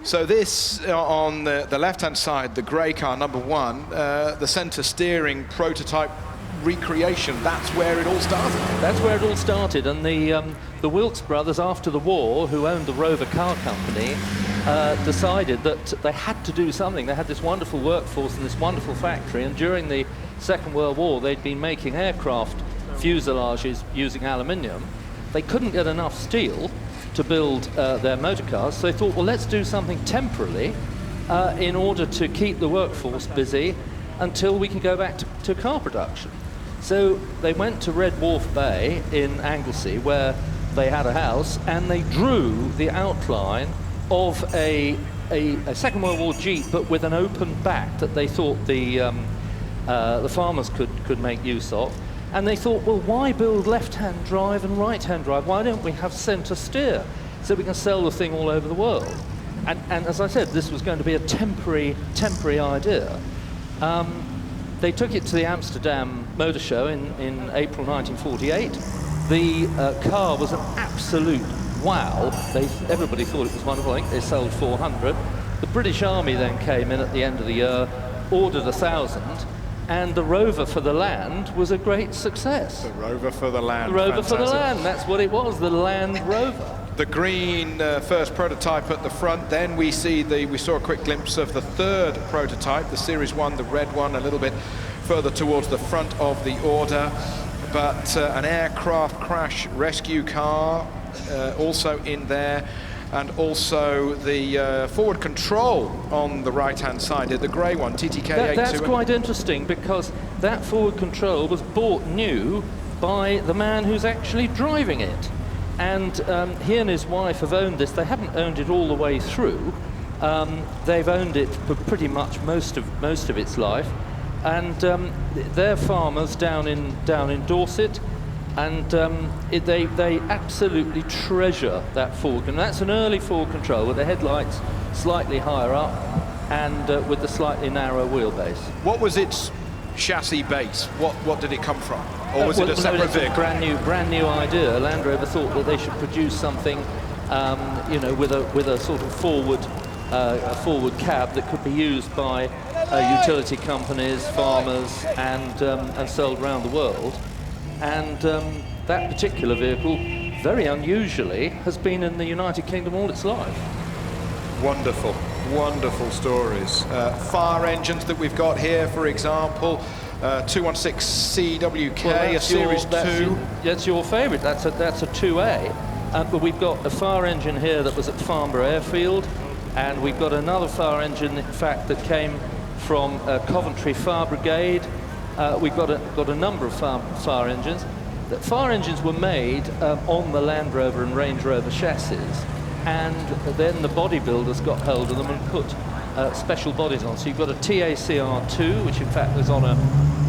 So this, on the left-hand side, the grey car, number 1, the centre steering prototype recreation, that's where it all started. That's where it all started, and the Wilkes brothers, after the war, who owned the Rover car company, decided that they had to do something. They had this wonderful workforce in this wonderful factory, and during the Second World War, they'd been making aircraft fuselages using aluminium. They couldn't get enough steel to build their motor cars, so they thought, well, let's do something temporarily in order to keep the workforce busy until we can go back to car production. So they went to Red Wharf Bay in Anglesey, where they had a house, and they drew the outline of a Second World War Jeep, but with an open back that they thought the farmers could make use of. And they thought, well, why build left-hand drive and right-hand drive? Why don't we have centre steer so we can sell the thing all over the world? And as I said, this was going to be a temporary idea. They took it to the Amsterdam Motor Show in April 1948. The car was an absolute wow. Everybody thought it was wonderful. I think they sold 400. The British Army then came in at the end of the year, ordered 1,000, and the Rover for the Land was a great success. The Rover for the Land. The Rover for the Land, that's what it was, the Land Rover. The green first prototype at the front, then we saw a quick glimpse of the third prototype, the Series 1, the red one, a little bit further towards the front of the order, but an aircraft crash rescue car also in there, and also the forward control on the right-hand side, the grey one, TTK82. That's quite interesting, because that forward control was bought new by the man who's actually driving it. And he and his wife have owned this. They haven't owned it all the way through. They've owned it for pretty much most of its life. And they're farmers down in Dorset, and they absolutely treasure that forward. And that's an early forward control with the headlights slightly higher up and with the slightly narrow wheelbase. What was its chassis base? What did it come from? Or was it a separate vehicle? Brand new idea. Land Rover thought that they should produce something, with a sort of forward cab that could be used by utility companies, farmers, and sold around the world. And that particular vehicle, very unusually, has been in the United Kingdom all its life. Wonderful, wonderful stories. Fire engines that we've got here, for example. 216 CWK, a Series 2. That's your favourite. That's a 2A. But we've got a fire engine here that was at Farnborough Airfield, and we've got another fire engine, in fact, that came from Coventry Fire Brigade. We've got a number of fire engines. The fire engines were made on the Land Rover and Range Rover chassis, and then the bodybuilders got hold of them and put special bodies on. So you've got a TACR2, which in fact was on a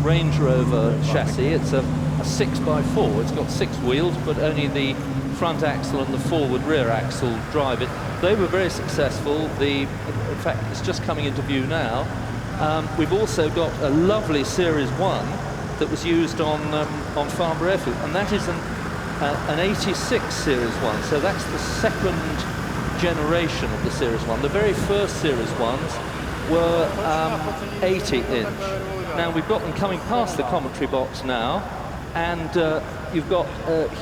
Range Rover chassis. It's a 6x4. It's got 6 wheels, but only the front axle and the forward rear axle drive it. They were very successful. In fact, it's just coming into view now. We've also got a lovely Series 1 that was used on Farnborough Airfield, and that is an 86 Series 1. So that's the second generation of the Series 1. The very first Series 1s were 80-inch. Now we've got them coming past the commentary box now, and you've got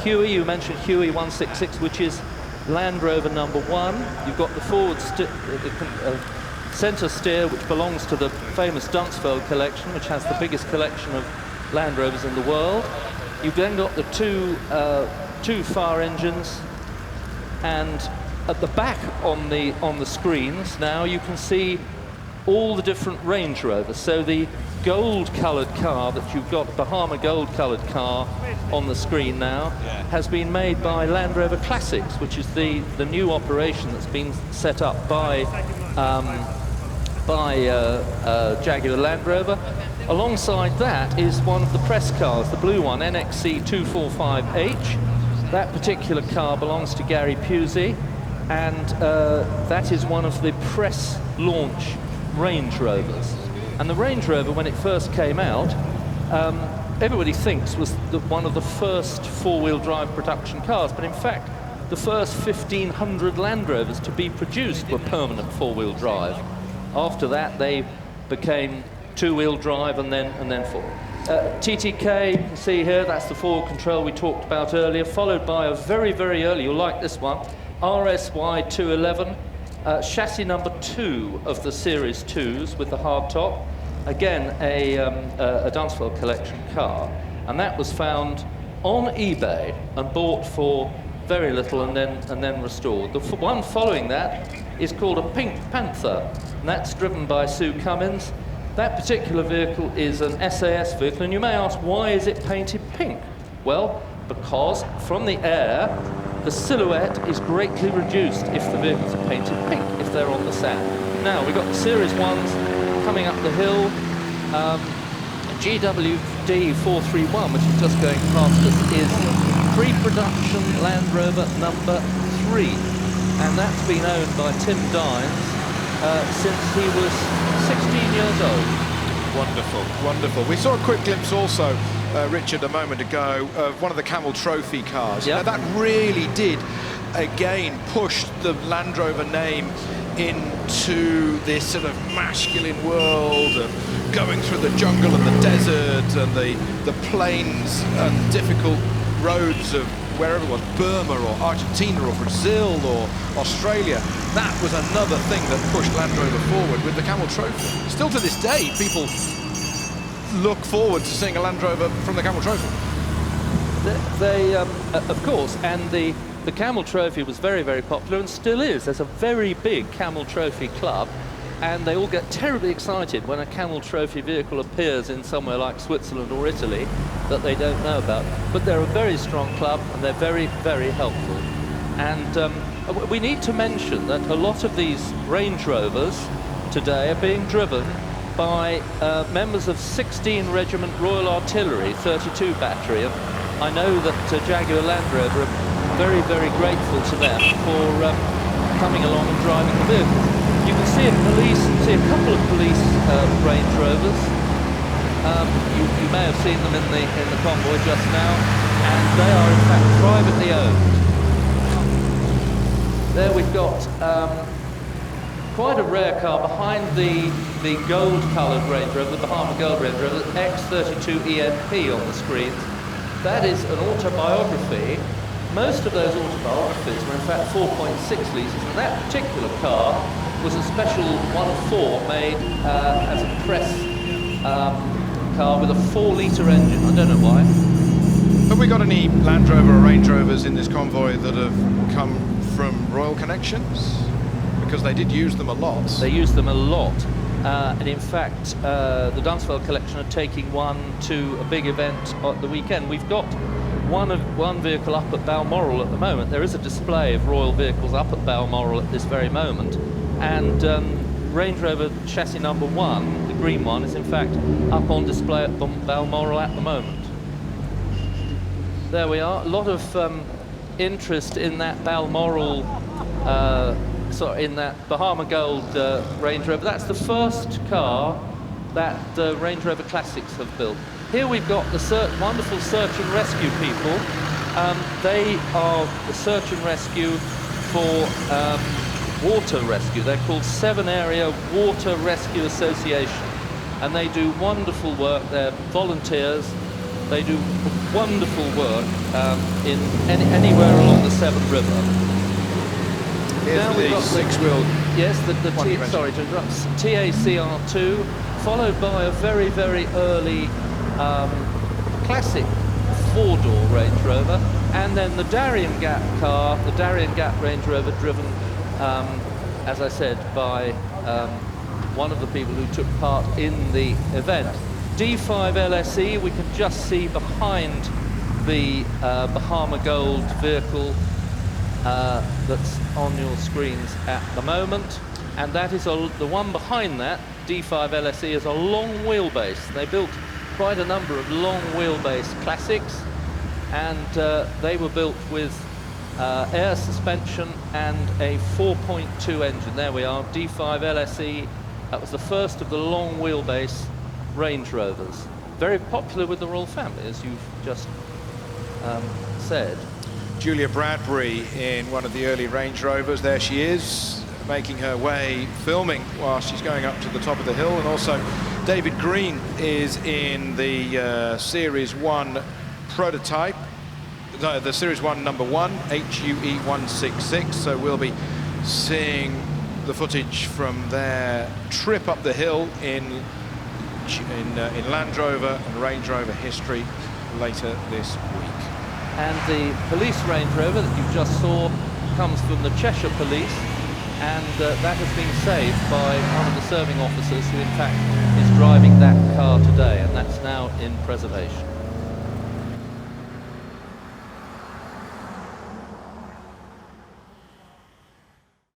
Huey. You mentioned Huey 166, which is Land Rover number 1. You've got the forward centre steer, which belongs to the famous Dunsfeld collection, which has the biggest collection of Land Rovers in the world. You've then got the two fire engines, and at the back on the screens now you can see all the different Range Rovers. So the gold-coloured car that you've got, Bahama gold-coloured car on the screen now, has been made by Land Rover Classics, which is the new operation that's been set up by Jaguar Land Rover. Alongside that is one of the press cars, the blue one, NXC 245H. That particular car belongs to Gary Pusey, and that is one of the press launch Range Rovers. And the Range Rover, when it first came out, everybody thinks was one of the first four-wheel drive production cars, but in fact the first 1,500 Land Rovers to be produced were permanent four-wheel drive. After that, they became two-wheel drive and then four. TTK, you can see here, that's the forward control we talked about earlier, followed by a very, very early, you'll like this one, RSY 211, chassis number 2 of the Series 2s with the hard top. Again, a Dunsfeld collection car, and that was found on eBay and bought for very little and then restored. The one following that is called a Pink Panther, and that's driven by Sue Cummins. That particular vehicle is an SAS vehicle, and you may ask, why is it painted pink? Well, because from the air, the silhouette is greatly reduced if the vehicles are painted pink, if they're on the sand. Now, we've got the Series 1s coming up the hill. GWD 431, which is just going past us, is pre-production Land Rover number 3. And that's been owned by Tim Dines since he was 16 years old. Wonderful, wonderful. We saw a quick glimpse also, Richard, a moment ago, of one of the Camel Trophy cars. Yep. Now, that really did, again, push the Land Rover name into this sort of masculine world of going through the jungle and the desert and the plains and difficult roads of wherever it was, Burma or Argentina or Brazil or Australia. That was another thing that pushed Land Rover forward with the Camel Trophy. Still to this day, people look forward to seeing a Land Rover from the Camel Trophy. They of course, and the Camel Trophy was very, very popular and still is. There's a very big Camel Trophy club, and they all get terribly excited when a Camel Trophy vehicle appears in somewhere like Switzerland or Italy that they don't know about. But they're a very strong club, and they're very, very helpful. And we need to mention that a lot of these Range Rovers today are being driven by members of 16 Regiment Royal Artillery, 32 battery. And I know that Jaguar Land Rover are very, very grateful to them for coming along and driving the vehicle. You can see a couple of police Range Rovers. You may have seen them in the convoy just now, and they are in fact privately owned. There we've got quite a rare car behind the gold-coloured Range Rover, the Bahama Gold Range Rover, X32 EMP on the screens. That is an autobiography. Most of those autobiographies were in fact 4.6 litres, and that particular car was a special 1 of 4 made as a press car with a 4-litre engine. I don't know why. Have we got any Land Rover or Range Rovers in this convoy that have come from Royal Connections? Because they did use them a lot. They used them a lot. And in fact, the Dunsfeld collection are taking one to a big event at the weekend. We've got one vehicle up at Balmoral at the moment. There is a display of Royal vehicles up at Balmoral at this very moment. And Range Rover chassis number 1, the green one, is in fact up on display at Balmoral at the moment. There we are. A lot of interest in that Balmoral, in that Bahama Gold Range Rover. That's the first car that Range Rover Classics have built. Here we've got the wonderful search and rescue people. They are the search and rescue for water rescue. They're called 7 Area Water Rescue Association, and they do wonderful work. They're volunteers. They do wonderful work in anywhere along the Severn River. Here's now we've got the 6-wheel. Yes, sorry to interrupt. TACR2, followed by a very, very early classic 4-door Range Rover, and then the Darien Gap car, the Darien Gap Range Rover, driven, as I said, by one of the people who took part in the event. D5 LSE, we can just see behind the Bahama Gold vehicle that's on your screens at the moment, and that is the one behind that, D5 LSE, is a long wheelbase. They built quite a number of long wheelbase classics, and they were built with air suspension and a 4.2 engine. There we are, D5 LSE. That was the first of the long wheelbase Range Rovers. Very popular with the royal family, as you've just said. Julia Bradbury in one of the early Range Rovers. There she is, making her way, filming while she's going up to the top of the hill. And also David Green is in the Series 1 prototype, the Series 1 number 1, HUE 166. So we'll be seeing the footage from their trip up the hill in Land Rover and Range Rover history later this week. And the police Range Rover that you just saw comes from the Cheshire Police, and that has been saved by one of the serving officers who in fact is driving that car today, and that's now in preservation.